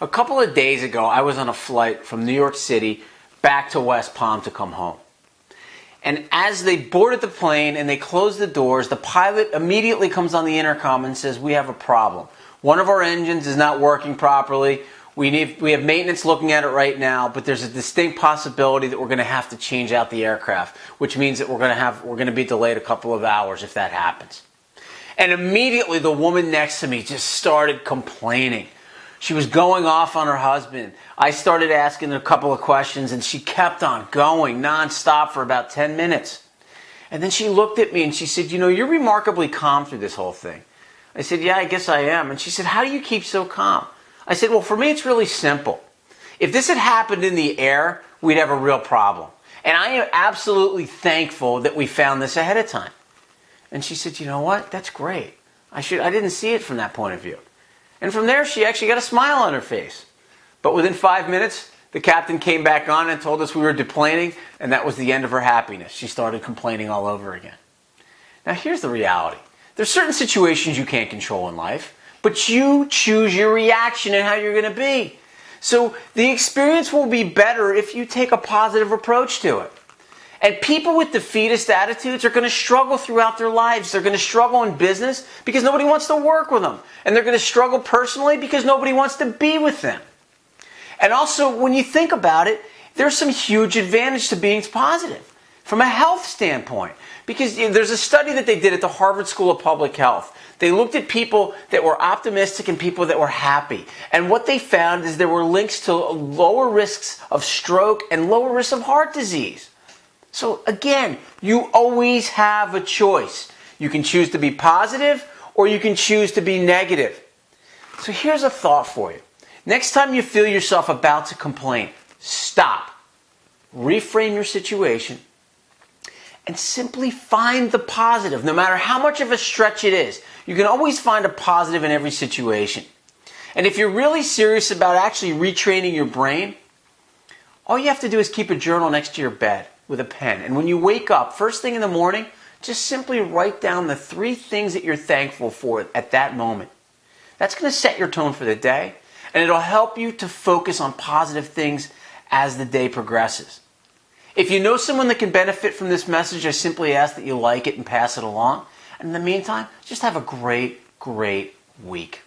A couple of days ago, I was on a flight from New York City back to West Palm to come home. And as they boarded the plane and they closed the doors, the pilot immediately comes on the intercom and says, "We have a problem. One of our engines is not working properly. We have maintenance looking at it right now, but there's a distinct possibility that we're going to have to change out the aircraft, which means that we're going to be delayed a couple of hours if that happens." And immediately the woman next to me just started complaining. She was going off on her husband. I started asking her a couple of questions, and she kept on going nonstop for about 10 minutes. And then she looked at me and she said, "You're remarkably calm through this whole thing." I said, "Yeah, I guess I am." And she said, "How do you keep so calm?" I said, "Well, for me, it's really simple. If this had happened in the air, we'd have a real problem. And I am absolutely thankful that we found this ahead of time." And she said, "You know what? That's great. I didn't see it from that point of view." And from there, she actually got a smile on her face. But within 5 minutes, the captain came back on and told us we were deplaning, and that was the end of her happiness. She started complaining all over again. Now, here's the reality. There's certain situations you can't control in life, but you choose your reaction and how you're going to be. So the experience will be better if you take a positive approach to it. And people with defeatist attitudes are going to struggle throughout their lives. They're going to struggle in business because nobody wants to work with them. And they're going to struggle personally because nobody wants to be with them. And also, when you think about it, there's some huge advantage to being positive from a health standpoint. Because there's a study that they did at the Harvard School of Public Health. They looked at people that were optimistic and people that were happy. And what they found is there were links to lower risks of stroke and lower risks of heart disease. So again, you always have a choice. You can choose to be positive or you can choose to be negative. So here's a thought for you. Next time you feel yourself about to complain, stop, reframe your situation, and simply find the positive. No matter how much of a stretch it is, you can always find a positive in every situation. And if you're really serious about actually retraining your brain, all you have to do is keep a journal next to your bed with a pen. And when you wake up, first thing in the morning, just simply write down the 3 things that you're thankful for at that moment. That's going to set your tone for the day, and it'll help you to focus on positive things as the day progresses. If you know someone that can benefit from this message, I simply ask that you like it and pass it along. And in the meantime, just have a great, great week.